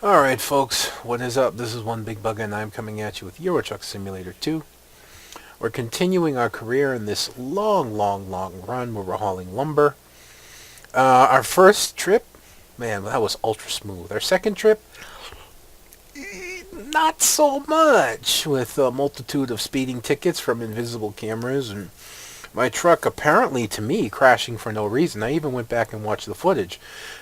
Alright folks, what is up? This is One Big Bug and I'm coming at you with Euro Truck Simulator 2. We're continuing our career in this long run where we're hauling lumber. Our first trip, man, that was ultra smooth. Our second trip, not so much, with a multitude of speeding tickets from invisible cameras and my truck apparently, to me, crashing for no reason. I even went back and watched the footage.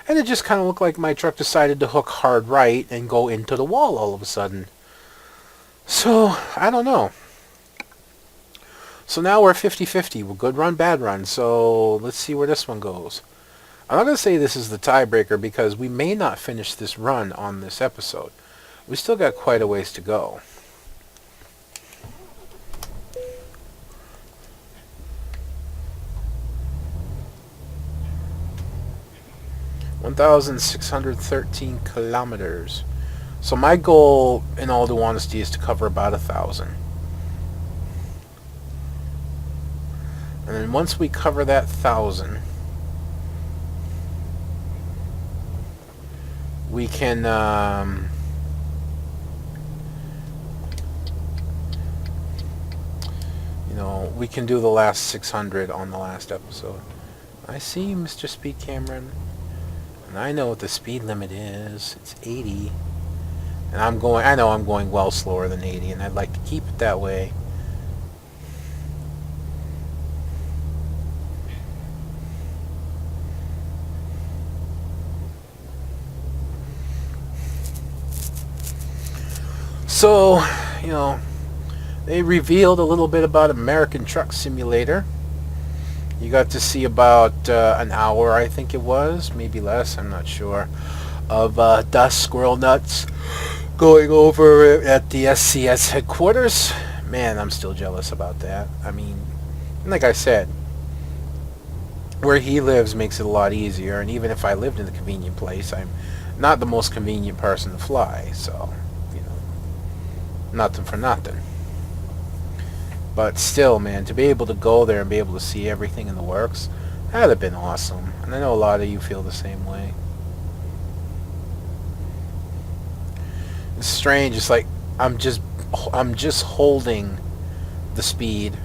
And it just kind of looked like my truck decided to hook hard right and go into the wall all of a sudden. So, I don't know. So now we're 50-50. We're good run, bad run. So, let's see where this one goes. I'm not going to say this is the tiebreaker because we may not finish this run on this episode. We still got quite a ways to go. (1,613 kilometers). So my goal, in all due honesty, is to cover about 1,000. And then once we cover that 1,000, we can, we can do the last 600 on the last episode. I see, Mr. Speed Cameron. And I know what the speed limit is. It's 80. And I know I'm going well slower than 80, and I'd like to keep it that way. So, they revealed a little bit about American Truck Simulator. You got to see about an hour, I think it was, maybe less, I'm not sure, of dust squirrel nuts going over at the SCS headquarters. Man, I'm still jealous about that. I mean, like I said, where he lives makes it a lot easier, and even if I lived in a convenient place, I'm not the most convenient person to fly, so, nothing for nothing. But still, man, to be able to go there and be able to see everything in the works, that'd have been awesome. And I know a lot of you feel the same way. It's strange. It's like I'm just holding the speed.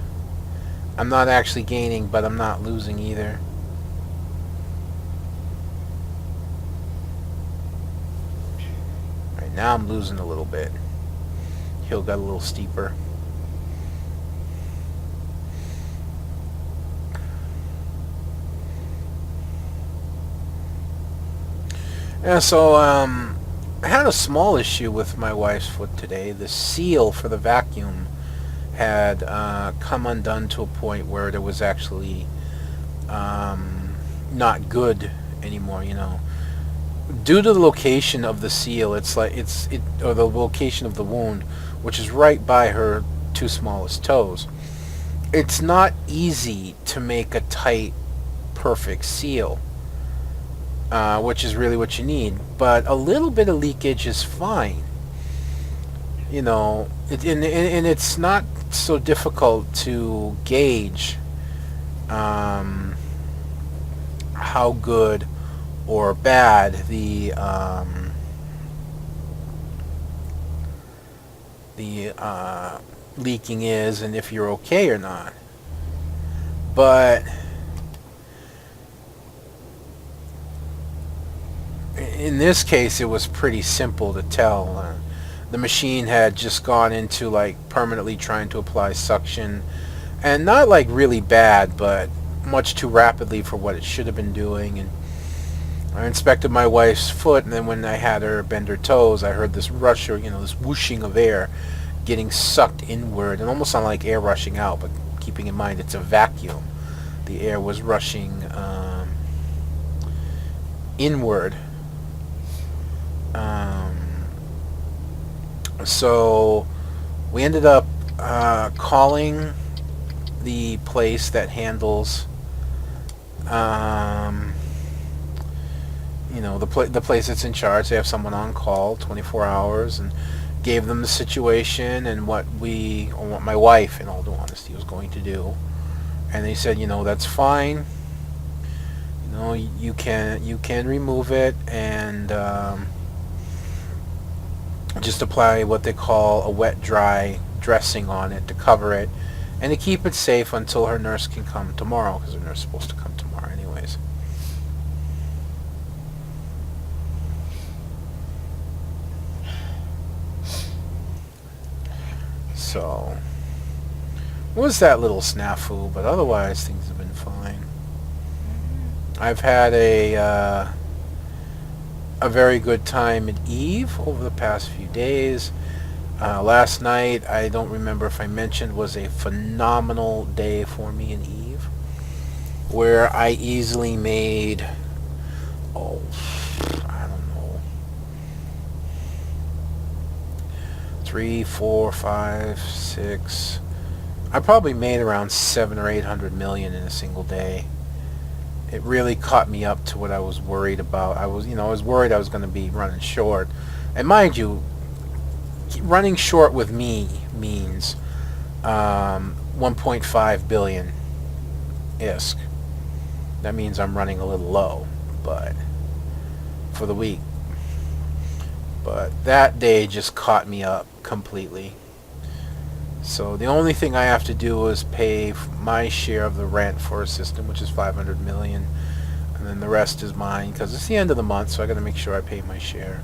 I'm not actually gaining, but I'm not losing either. Right now I'm losing a little bit. Hill got a little steeper. Yeah, so I had a small issue with my wife's foot today. The seal for the vacuum had come undone to a point where it was actually not good anymore. Due to the location of the seal, or the location of the wound, which is right by her two smallest toes. It's not easy to make a tight, perfect seal. Which is really what you need, but a little bit of leakage is fine. And it's not so difficult to gauge how good or bad the leaking is, and if you're okay or not. But in this case, it was pretty simple to tell. The machine had just gone into permanently trying to apply suction, and not really bad, but much too rapidly for what it should have been doing. And I inspected my wife's foot, and then when I had her bend her toes, I heard this rush, or this whooshing of air getting sucked inward. It almost sounded like air rushing out, but keeping in mind it's a vacuum, the air was rushing inward. So we ended up calling the place that handles the place that's in charge. They have someone on call 24 hours, and gave them the situation and what my wife, in all due honesty, was going to do. And they said, that's fine. You can remove it, and Just apply what they call a wet dry dressing on it to cover it and to keep it safe until her nurse can come tomorrow, because her nurse is supposed to come tomorrow anyways. So it was that little snafu, but otherwise things have been fine. I've had a very good time at Eve over the past few days. Last night, I don't remember if I mentioned, was a phenomenal day for me in Eve, where I easily made, I don't know, 3, 4, 5, 6. I probably made around 700 or 800 million in a single day. It really caught me up to what I was worried about. I was worried I was going to be running short. And mind you, running short with me means 1.5 billion ISK. That means I'm running a little low, but for the week. But that day just caught me up completely. So the only thing I have to do is pay my share of the rent for a system, which is 500 million, and then the rest is mine because it's the end of the month, so I got to make sure I pay my share.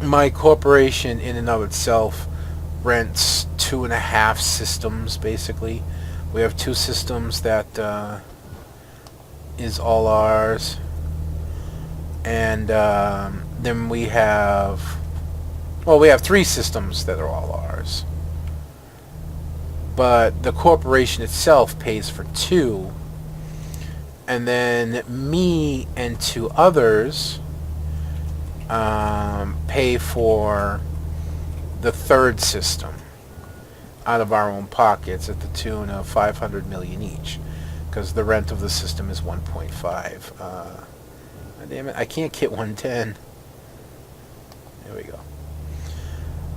My corporation in and of itself rents 2.5 systems basically. We have 2 systems that is all ours, and then we have 3 systems that are all ours. But the corporation itself pays for 2, and then me and 2 others pay for the 3rd system out of our own pockets at the tune of 500 million each, because the rent of the system is 1.5. Damn it, I can't get 110. There we go.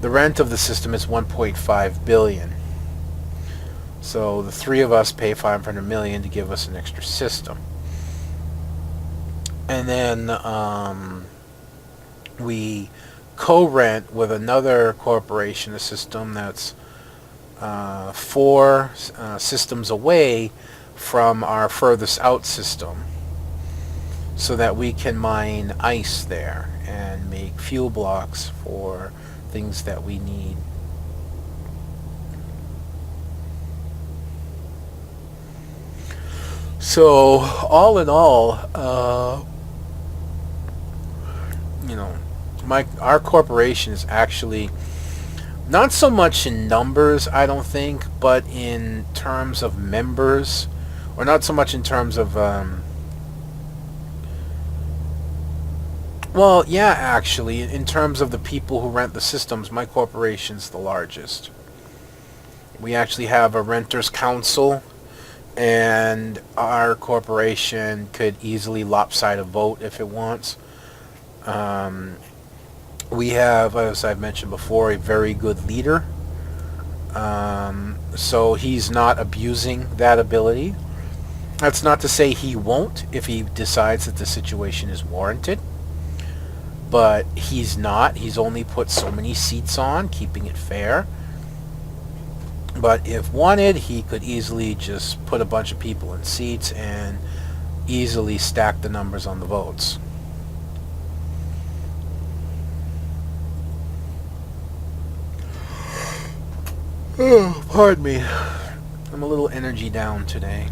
The rent of the system is 1.5 billion. So the 3 of us pay 500 million to give us an extra system. And then we co-rent with another corporation a system that's 4 systems away from our furthest out system, so that we can mine ice there and make fuel blocks for things that we need. So all in all, our corporation is actually not so much in numbers, I don't think, but in terms of members, or not so much in terms of well, yeah, actually, in terms of the people who rent the systems, my corporation's the largest. We actually have a renters council, and our corporation could easily lopside a vote if it wants. We have, as I've mentioned before, a very good leader. So he's not abusing that ability. That's not to say he won't if he decides that the situation is warranted. But he's not. He's only put so many seats on, keeping it fair. But if wanted, he could easily just put a bunch of people in seats and easily stack the numbers on the votes. Oh, pardon me. I'm a little energy down today.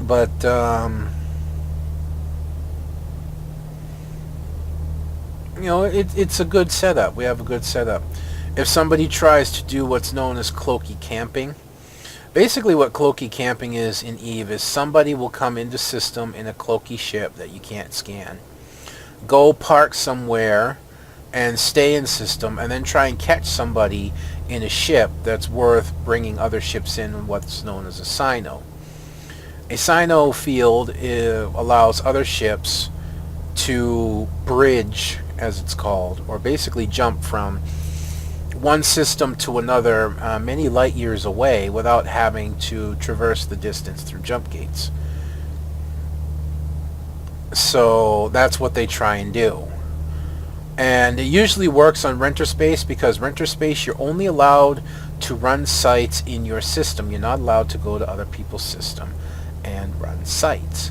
But it's a good setup. We have a good setup. If somebody tries to do what's known as Kloot Camping, basically what Kloot Camping is in Eve is somebody will come into system in a Kloot ship that you can't scan, go park somewhere and stay in system, and then try and catch somebody in a ship that's worth bringing other ships in what's known as a sino. A sino field allows other ships to bridge, as it's called, or basically jump from one system to another many light years away without having to traverse the distance through jump gates. So that's what they try and do. And it usually works on renter space, because renter space, you're only allowed to run sites in your system. You're not allowed to go to other people's system and run sites.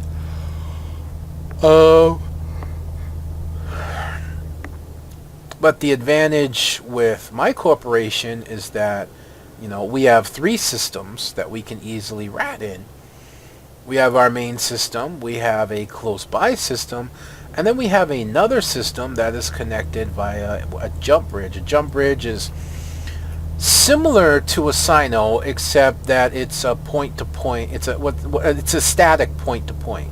But the advantage with my corporation is that, we have 3 systems that we can easily rat in. We have our main system, we have a close by system, and then we have another system that is connected via a jump bridge. A jump bridge is similar to a Sino, except that it's a point-to-point. It's a static point-to-point.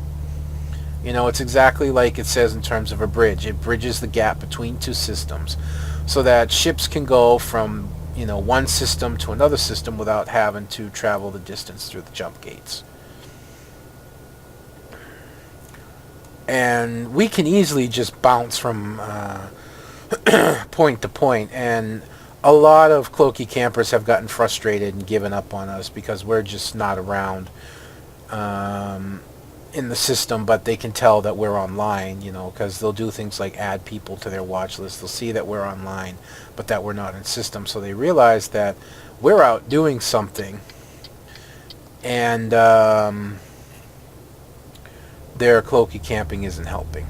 It's exactly like it says in terms of a bridge. It bridges the gap between 2 systems, so that ships can go from one system to another system without having to travel the distance through the jump gates. And we can easily just bounce from point to point, and a lot of Kloot campers have gotten frustrated and given up on us because we're just not around in the system, but they can tell that we're online, because they'll do things like add people to their watch list. They'll see that we're online, but that we're not in system, so they realize that we're out doing something, and their Kloot Camping isn't helping.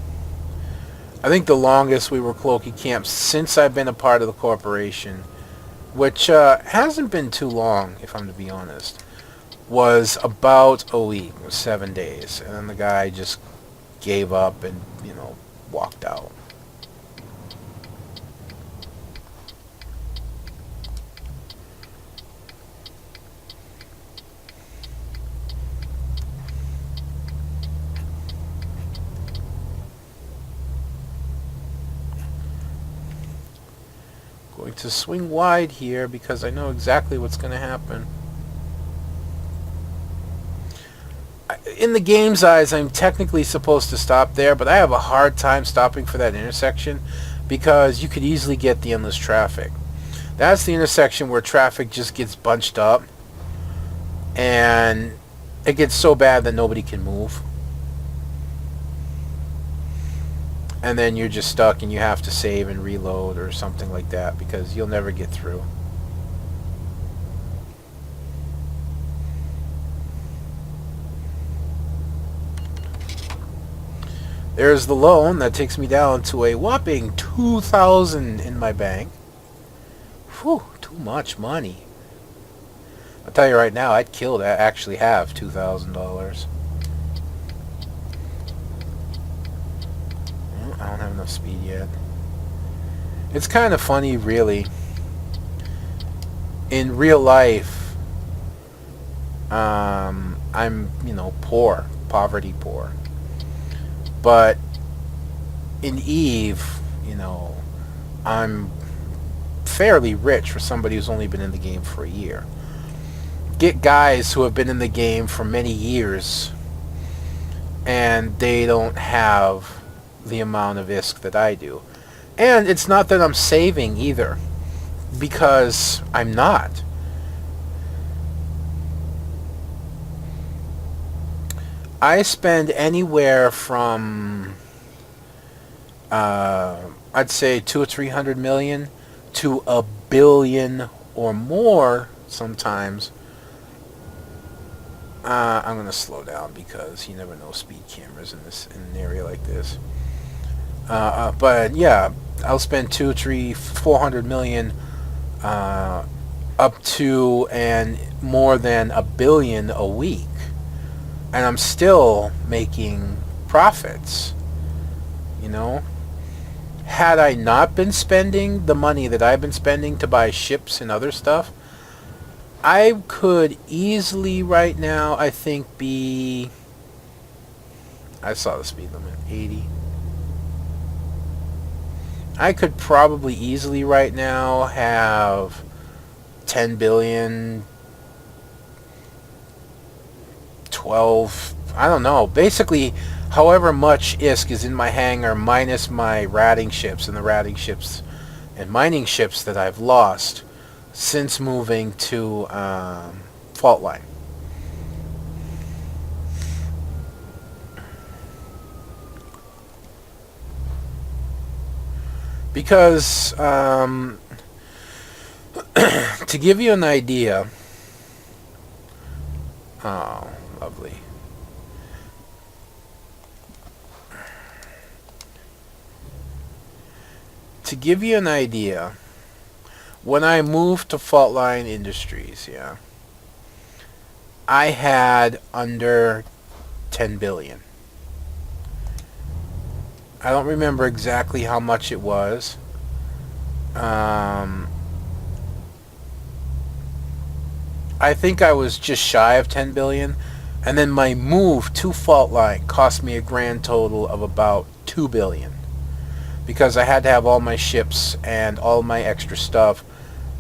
I think the longest we were Kloot camped since I've been a part of the corporation, which hasn't been too long, if I'm to be honest, was about a week, 7 days. And then the guy just gave up and, walked out. Going to swing wide here because I know exactly what's going to happen. In the game's eyes, I'm technically supposed to stop there, but I have a hard time stopping for that intersection because you could easily get the endless traffic. That's the intersection where traffic just gets bunched up and it gets so bad that nobody can move. And then you're just stuck and you have to save and reload or something like that because you'll never get through. There's the loan that takes me down to a whopping $2,000 in my bank. Whew, too much money. I'll tell you right now, I'd kill to actually have $2,000. I don't have enough speed yet. It's kind of funny, really. In real life, I'm, poor, poverty poor. But in Eve, I'm fairly rich for somebody who's only been in the game for a year. Get guys who have been in the game for many years, and they don't have the amount of ISK that I do. And it's not that I'm saving either, because I'm not. I spend anywhere from I'd say 200 or 300 million to $1 billion or more sometimes. I'm gonna slow down because you never know speed cameras in an area like this. But yeah, I'll spend 200, 300, 400 million up to and more than $1 billion a week. And I'm still making profits, Had I not been spending the money that I've been spending to buy ships and other stuff, I could easily right now, I think, I saw the speed limit, 80. I could probably easily right now have 10 billion, 12, I don't know, basically however much ISK is in my hangar minus my ratting ships and the ratting ships and mining ships that I've lost since moving to fault line. Because to give you an idea, oh, lovely. To give you an idea, when I moved to Faultline Industries, yeah, I had under 10 billion. I don't remember exactly how much it was. I think I was just shy of 10 billion, and then my move to Faultline cost me a grand total of about 2 billion, because I had to have all my ships and all my extra stuff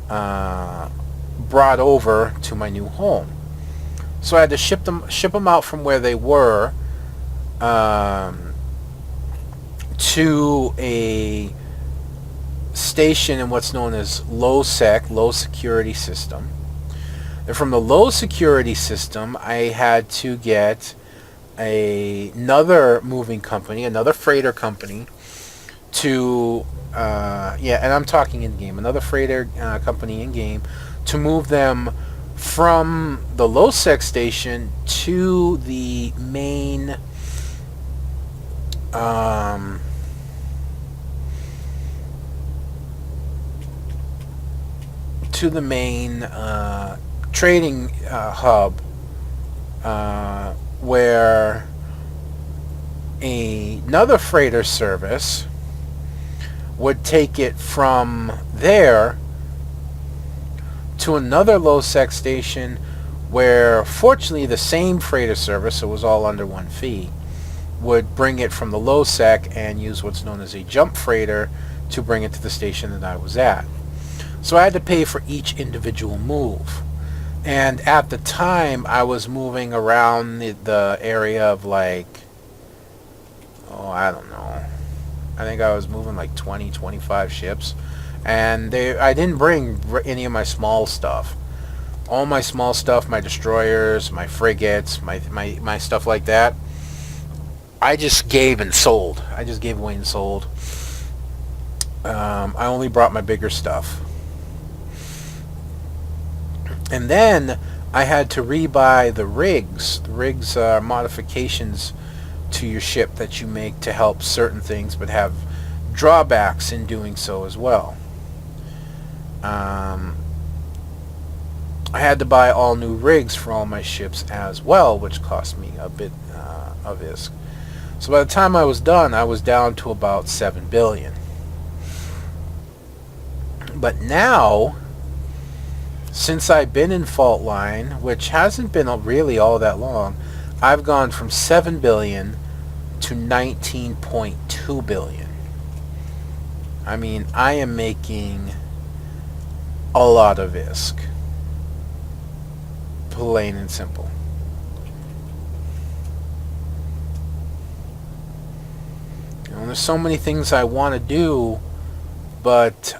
brought over to my new home. So I had to ship them out from where they were to a station in what's known as low security system. And from the low security system, I had to get another moving company, another freighter company, to and I'm talking in game, another freighter company in game, to move them from the low sec station to the main trading hub, where another freighter service would take it from there to another low sec station, where fortunately the same freighter service, so it was all under one fee, would bring it from the low sec and use what's known as a jump freighter to bring it to the station that I was at. So I had to pay for each individual move. And at the time, I was moving around the area of like, I don't know. I think I was moving like 20, 25 ships. And I didn't bring any of my small stuff. All my small stuff, my destroyers, my frigates, my stuff like that, I just gave and sold. I just gave away and sold. I only brought my bigger stuff. And then I had to rebuy the rigs. The rigs are modifications to your ship that you make to help certain things, but have drawbacks in doing so as well. I had to buy all new rigs for all my ships as well, which cost me a bit of ISK. So by the time I was done, I was down to about 7 billion. But now, since I've been in Faultline, which hasn't been really all that long, I've gone from 7 billion to 19.2 billion. I mean, I am making a lot of ISK. Plain and simple. You know, there's so many things I want to do, but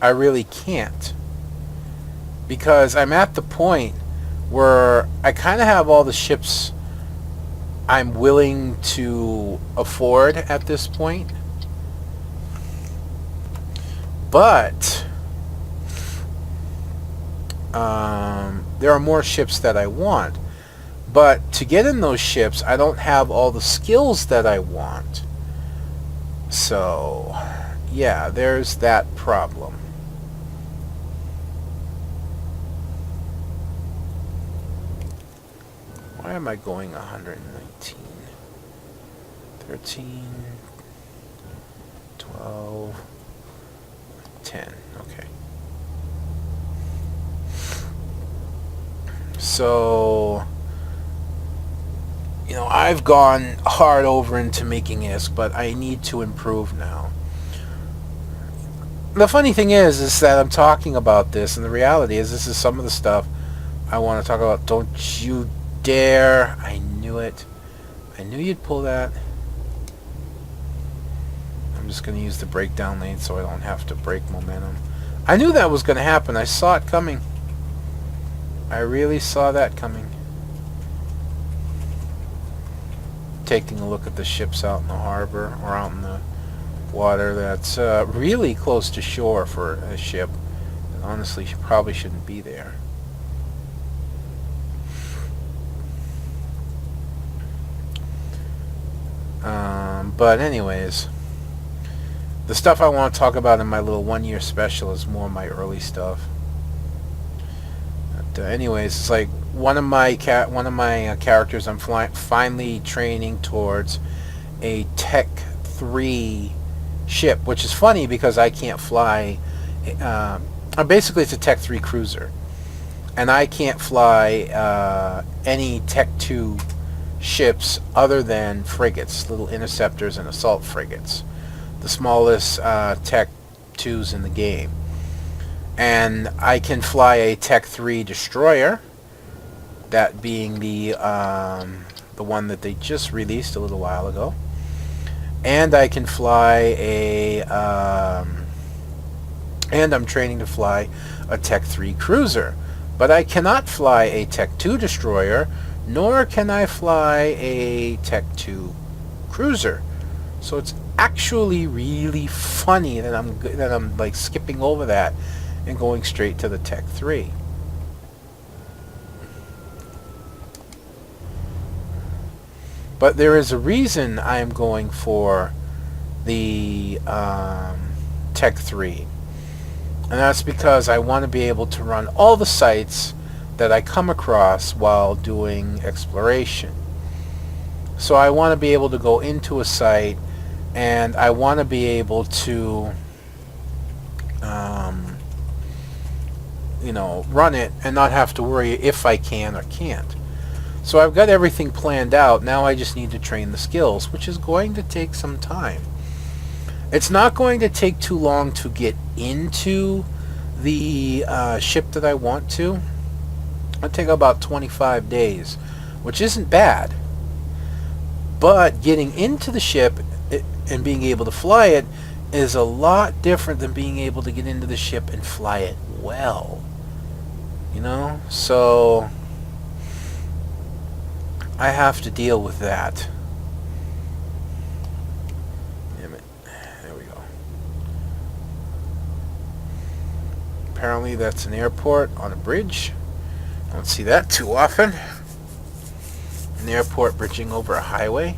I really can't, because I'm at the point where I kind of have all the ships I'm willing to afford at this point, but there are more ships that I want. But to get in those ships, I don't have all the skills that I want. So, yeah, there's that problem. Why am I going 119? 13, 12, 10. Okay. So, you know, I've gone hard over into making ISK, but I need to improve now. The funny thing is that I'm talking about this, and the reality is this is some of the stuff I want to talk about. Don't you dare. I knew it. I knew you'd pull that. I'm just going to use the breakdown lane so I don't have to break momentum. I knew that was going to happen. I saw it coming. I really saw that coming. Taking a look at the ships out in the harbor, or out in the water that's really close to shore for a ship. Honestly, she probably shouldn't be there. But anyways, the stuff I want to talk about in my little 1-year special is more my early stuff. But anyways, it's like one of my characters I'm finally training towards a Tech 3 ship, which is funny because I can't fly. Basically, it's a Tech 3 cruiser, and I can't fly any Tech 2 ships other than frigates, little interceptors and assault frigates, the smallest Tech 2s in the game. And I can fly a Tech 3 destroyer, that being the one that they just released a little while ago. And I can fly and I'm training to fly a Tech 3 cruiser. But I cannot fly a Tech 2 destroyer, nor can I fly a Tech 2 cruiser. So it's actually really funny that I'm like skipping over that and going straight to the Tech 3. But there is a reason I am going for the Tech 3. And that's because I want to be able to run all the sites that I come across while doing exploration. So I want to be able to go into a site, and I want to be able to run it and not have to worry if I can or can't. So I've got everything planned out. Now I just need to train the skills, which is going to take some time. It's not going to take too long to get into the ship that I want to. It'll take about 25 days, which isn't bad. But getting into the ship and being able to fly it is a lot different than being able to get into the ship and fly it well. So I have to deal with that. Damn it. There we go. Apparently that's an airport on a bridge. I don't see that too often. An airport bridging over a highway.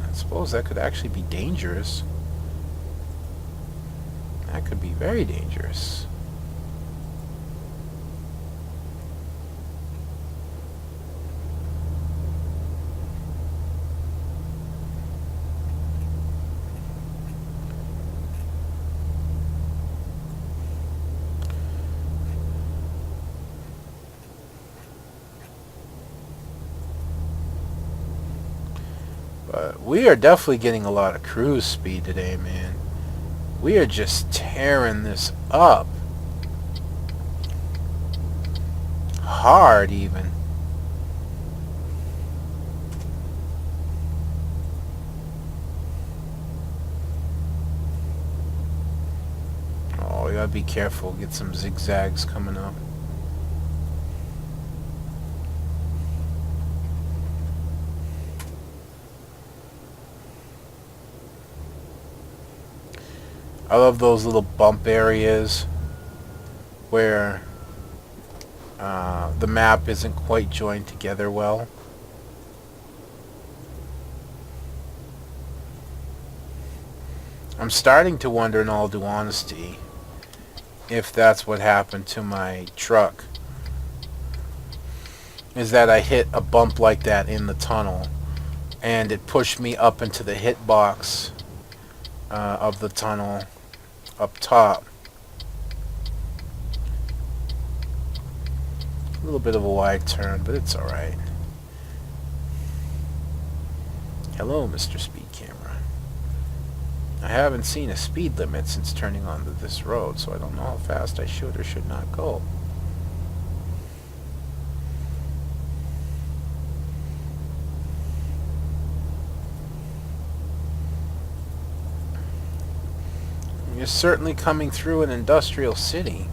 I suppose that could actually be dangerous. That could be very dangerous. But we are definitely getting a lot of cruise speed today, man. We are just tearing this up. Hard, even. Oh, we gotta be careful. Get some zigzags coming up. I love those little bump areas where the map isn't quite joined together well. I'm starting to wonder, in all due honesty, if that's what happened to my truck. Is that I hit a bump like that in the tunnel, and it pushed me up into the hitbox of the tunnel up top. A little bit of a wide turn, but it's alright. Hello, Mr. Speed Camera. I haven't seen a speed limit since turning onto this road, so I don't know how fast I should or should not go. You're certainly coming through an industrial city.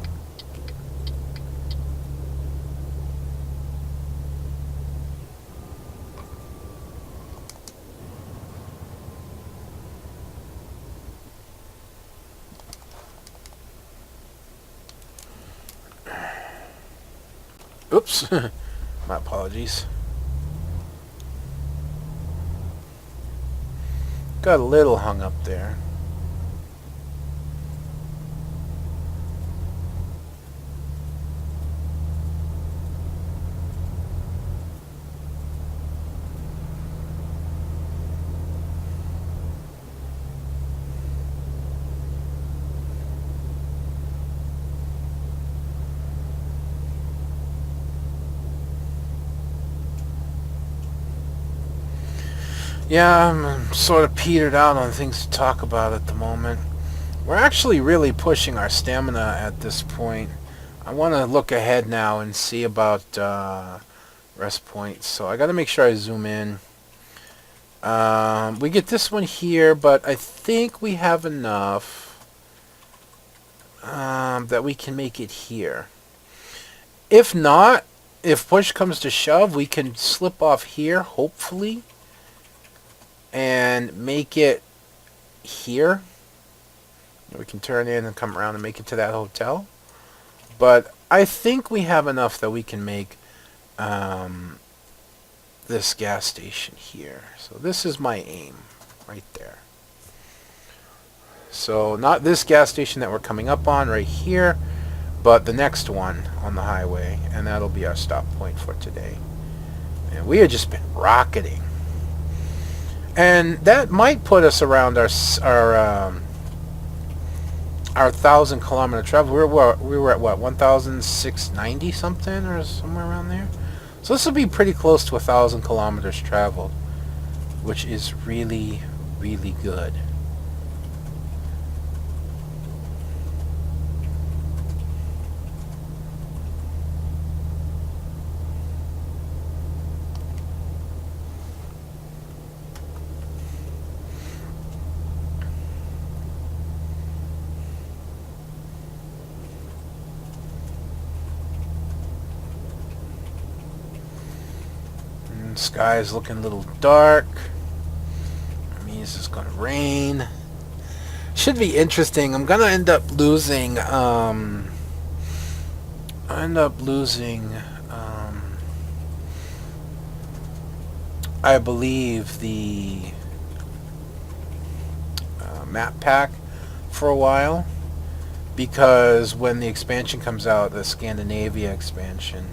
Oops. My apologies. Got a little hung up there. Yeah, I'm sort of petered out on things to talk about at the moment. We're actually really pushing our stamina at this point. I want to look ahead now and see about rest points. So I got to make sure I zoom in. We get this one here, but I think we have enough that we can make it here. If not, if push comes to shove, we can slip off here, hopefully, and make it here. We can turn in and come around and make it to that hotel. But I think we have enough that we can make this gas station here. So this is my aim right there. So not this gas station that we're coming up on right here, but the next one on the highway, and that'll be our stop point for today. And we have just been rocketing. And that might put us around our 1,000-kilometer travel. We were at what, 1,690 something or somewhere around there. So this will be pretty close to 1,000 kilometers traveled, which is really, really good. Sky is looking a little dark. That means it's gonna rain. Should be interesting. I'm gonna end up losing. I believe the map pack for a while, because when the expansion comes out, the Scandinavia expansion.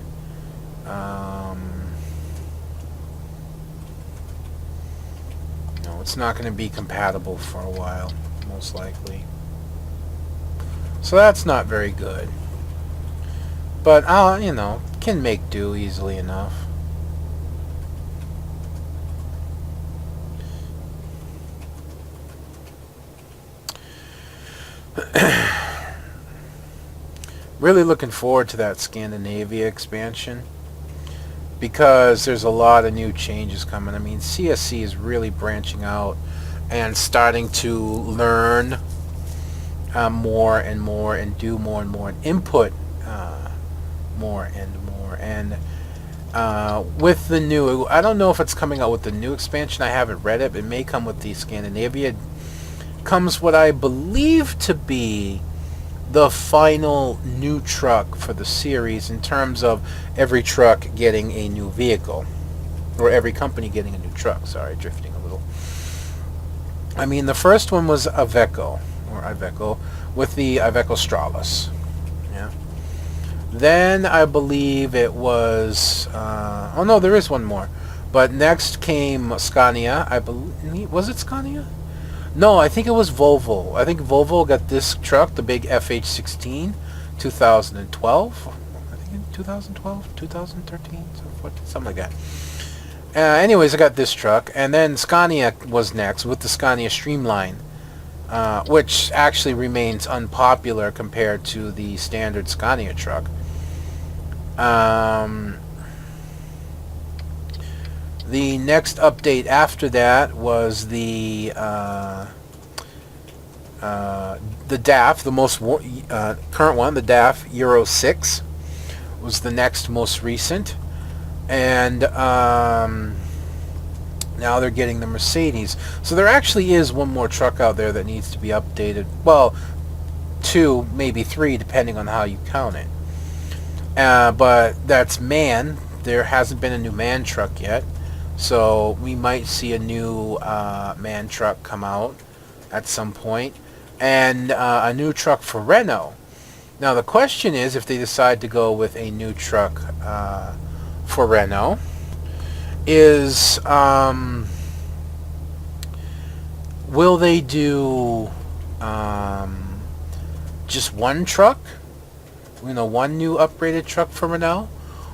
It's not going to be compatible for a while, most likely. So that's not very good. But, can make do easily enough. Really looking forward to that Scandinavia expansion, because there's a lot of new changes coming. I mean, CSC is really branching out and starting to learn more and more, and do more and more, and input more and more. And with the new, I don't know if it's coming out with the new expansion. I haven't read it. It may come with the Scandinavia. Comes what I believe to be the final new truck for the series, in terms of every truck getting a new vehicle, or every company getting a new truck. Sorry, drifting a little. I mean, the first one was Iveco with the Iveco Stralis. Yeah. Then I believe it was oh no, there is one more. But next came Scania. I believe, was it Scania? No, I think it was Volvo. I think Volvo got this truck, the big FH16, 2012. I think in 2012, 2013, something like that. Anyways, I got this truck, and then Scania was next with the Scania Streamline, which actually remains unpopular compared to the standard Scania truck. The next update after that was the DAF, the most current one, the DAF Euro 6, was the next most recent. And now they're getting the Mercedes. So there actually is one more truck out there that needs to be updated. Well, 2, maybe 3, depending on how you count it. But that's MAN. There hasn't been a new MAN truck yet. So we might see a new MAN truck come out at some point. And a new truck for Renault. Now the question is, if they decide to go with a new truck for Renault, is will they do just one truck? One new upgraded truck for Renault?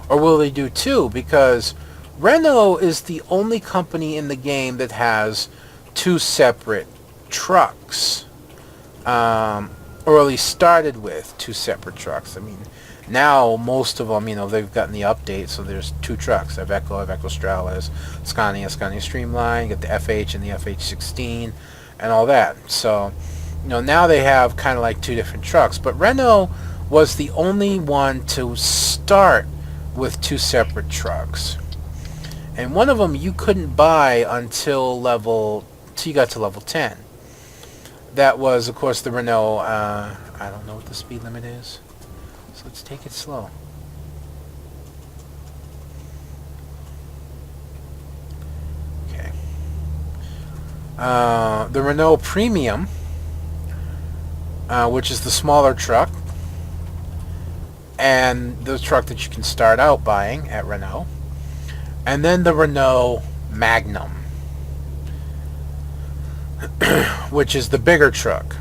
Or will they do two? Because Renault is the only company in the game that has two separate trucks. Or at least started with two separate trucks. I mean, now most of them, they've gotten the update, so there's two trucks. Iveco Stralis, Scania Streamline, you get the FH and the FH16, and all that. So, now they have kind of like two different trucks. But Renault was the only one to start with two separate trucks. And one of them you couldn't buy until you got to level 10. That was, of course, the Renault, I don't know what the speed limit is, so let's take it slow. Okay. The Renault Premium, which is the smaller truck, and the truck that you can start out buying at Renault. And then the Renault Magnum, which is the bigger truck,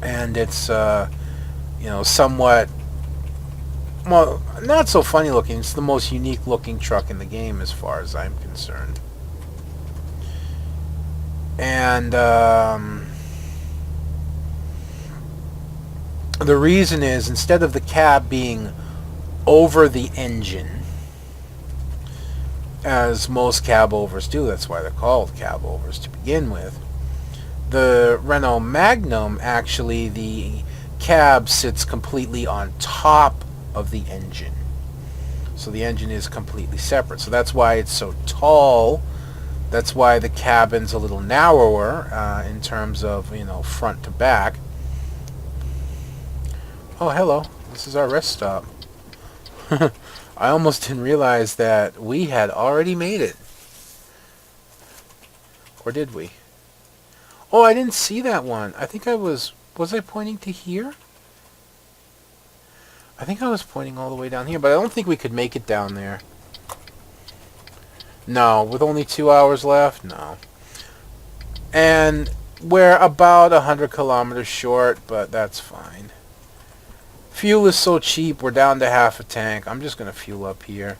and it's somewhat, well, not so funny looking. It's the most unique looking truck in the game as far as I'm concerned. And the reason is, instead of the cab being over the engine, as most cab overs do, that's why they're called cab overs to begin with, the Renault Magnum, actually, the cab sits completely on top of the engine. So the engine is completely separate. So that's why it's so tall. That's why the cabin's a little narrower in terms of, front to back. Oh, hello. This is our rest stop. I almost didn't realize that we had already made it. Or did we? Oh, I didn't see that one. I think I was I pointing to here? I think I was pointing all the way down here, but I don't think we could make it down there. No, with only 2 hours left? No. And we're about 100 kilometers short, but that's fine. Fuel is so cheap, we're down to half a tank. I'm just going to fuel up here.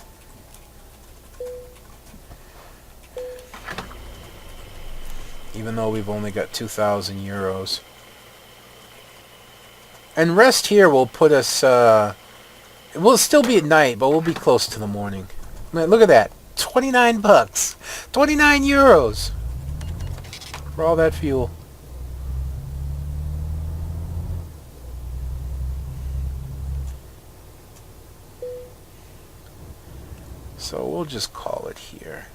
Even though we've only got 2,000 euros. And rest here will put us, we'll still be at night, but we'll be close to the morning. Man, look at that. 29 bucks. 29 euros. For all that fuel. So we'll just call it here.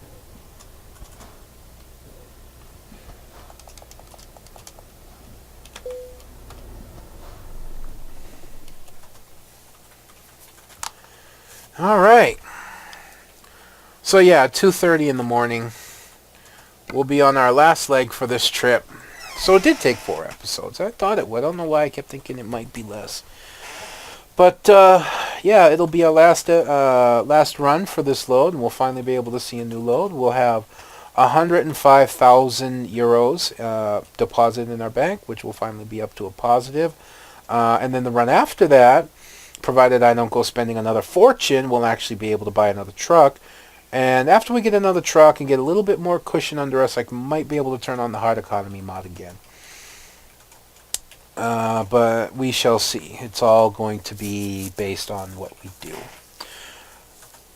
All right. So yeah, 2:30 in the morning. We'll be on our last leg for this trip. So it did take 4 episodes. I thought it would. I don't know why I kept thinking it might be less. But yeah, it'll be our last run for this load, and we'll finally be able to see a new load. We'll have 105,000 euros deposited in our bank, which will finally be up to a positive. And then the run after that, provided I don't go spending another fortune, we'll actually be able to buy another truck. And after we get another truck and get a little bit more cushion under us, I might be able to turn on the hard economy mod again. But we shall see. It's all going to be based on what we do.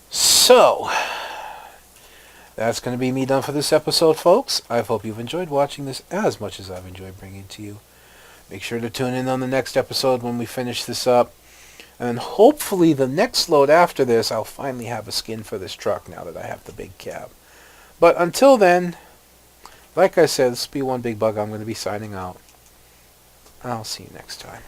So, that's going to be me done for this episode, folks. I hope you've enjoyed watching this as much as I've enjoyed bringing it to you. Make sure to tune in on the next episode when we finish this up. And hopefully the next load after this, I'll finally have a skin for this truck now that I have the big cab. But until then, like I said, this will be One Big Bug. I'm going to be signing out. I'll see you next time.